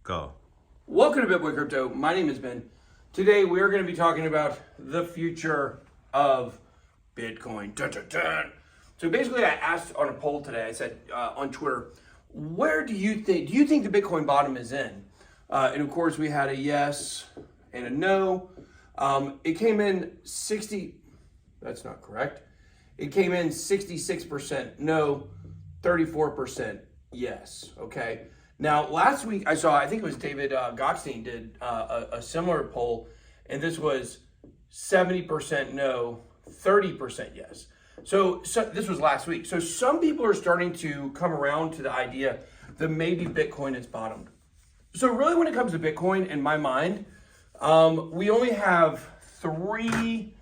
Go. Welcome to BitBoy Crypto. My name is Ben. Today we are going to be talking about the future of Bitcoin. Dun, dun, dun. So basically, I asked on a poll today. I said on Twitter, "Where do you think the Bitcoin bottom is in?" And of course, we had a yes and a no. It came in 60. That's not correct. It came in 66% no, 34% yes. Okay. Now, last week I think it was David Gockstein did a similar poll, and this was 70% no, 30% yes. So this was last week. So some people are starting to come around to the idea that maybe Bitcoin is bottomed. So really, when it comes to Bitcoin, in my mind, we only have three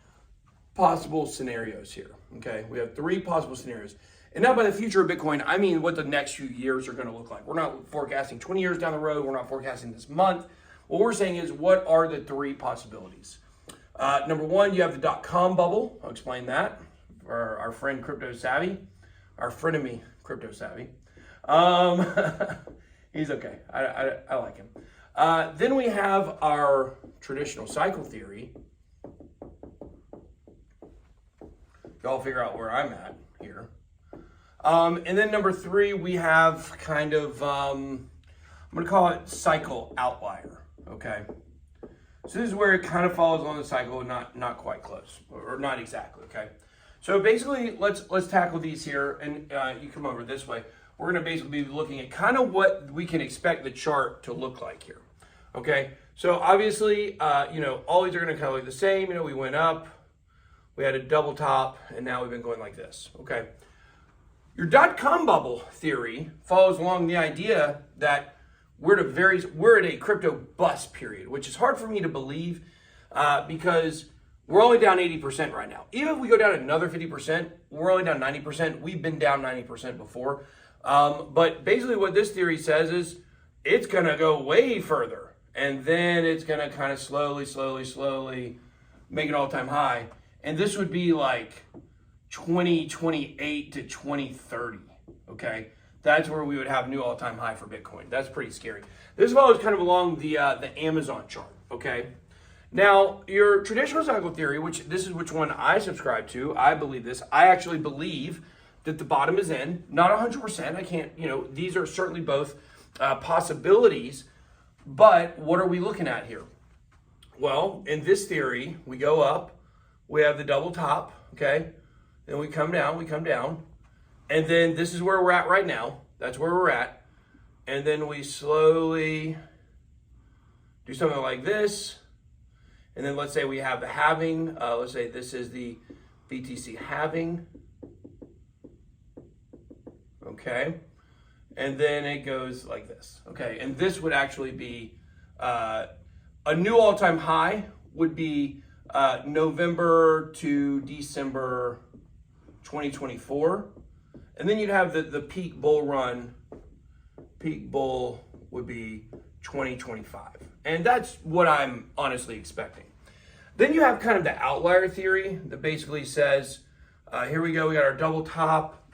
possible scenarios here. Okay, we have three possible scenarios. And now by the future of Bitcoin, I mean what the next few years are going to look like. We're not forecasting 20 years down the road. We're not forecasting this month. What we're saying is, what are the three possibilities? Number one, you have the Dotcom bubble. I'll explain that for our friend Crypto Savvy, our frenemy Crypto Savvy. He's okay. I like him. Then we have our traditional cycle theory. Y'all figure out where I'm at here. And then number three, we have kind of, I'm going to call it cycle outlier, okay? So this is where it kind of follows along the cycle, not quite close, or not exactly, okay? So basically, let's tackle these here, and you come over this way. We're going to basically be looking at kind of what we can expect the chart to look like here, okay? So obviously, all these are going to kind of look the same. We went up, we had a double top, and now we've been going like this, okay? Your dot-com bubble theory follows along the idea that we're at a crypto bust period, which is hard for me to believe because we're only down 80% right now. Even if we go down another 50%, we're only down 90%. We've been down 90% before. But basically what this theory says is it's going to go way further. And then it's going to kind of slowly make an all-time high. And this would be like 2028 to 2030, okay? That's where we would have new all-time high for Bitcoin. That's pretty scary. This follows kind of along the Amazon chart, okay? Now, your traditional cycle theory, which one I subscribe to, I believe this. I actually believe that the bottom is in. Not 100%. I can't, these are certainly both possibilities, but what are we looking at here? Well, in this theory, we go up, we have the double top, okay? Then we come down, and then this is where we're at right now. That's where we're at. And then we slowly do something like this. And then let's say we have the halving. Let's say this is the BTC halving. Okay. And then it goes like this. Okay. And this would actually be a new all-time high would be November to December 2024, and then you'd have the peak bull run. Peak bull would be 2025, and that's what I'm honestly expecting. Then you have kind of the outlier theory that basically says, here we go, we got our double top,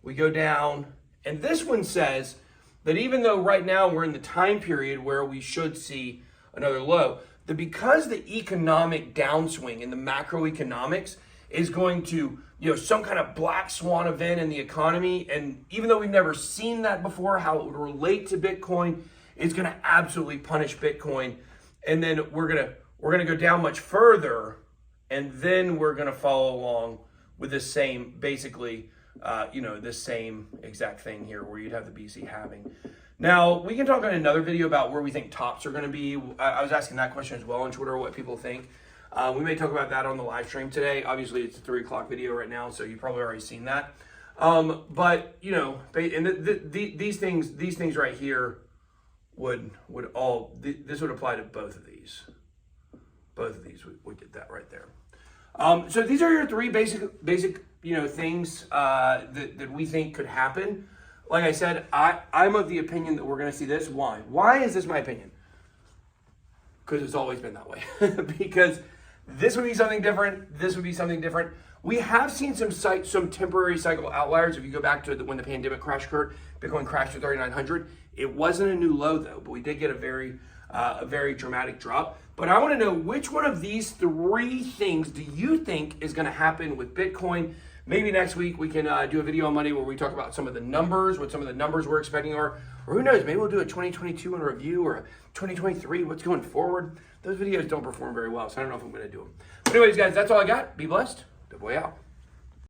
we go down, and this one says that even though right now we're in the time period where we should see another low, that because the economic downswing in the macroeconomics is going to, some kind of black swan event in the economy. And even though we've never seen that before, how it would relate to Bitcoin, it's going to absolutely punish Bitcoin. And then we're going to go down much further. And then we're going to follow along with the same, basically, the same exact thing here where you'd have the BC halving. Now, we can talk in another video about where we think tops are going to be. I was asking that question as well on Twitter, what people think. We may talk about that on the live stream today. Obviously, it's a 3 o'clock video right now, so you've probably already seen that. But and these things right here would this would apply to both of these. Both of these would get that right there. So these are your three basic things that we think could happen. Like I said, I'm of the opinion that we're going to see this. Why? Why is this my opinion? Because it's always been that way. Because this would be something different. This would be something different. We have seen some temporary cycle outliers. If you go back to when the pandemic crash occurred, Bitcoin crashed to 3,900. It wasn't a new low though, but we did get a very dramatic drop. But I want to know, which one of these three things do you think is going to happen with Bitcoin? Maybe next week we can do a video on Monday where we talk about some of the numbers, what some of the numbers we're expecting are, or who knows, maybe we'll do a 2022 in review or a 2023, what's going forward. Those videos don't perform very well, so I don't know if I'm going to do them. But anyways, guys, that's all I got. Be blessed. Good boy out.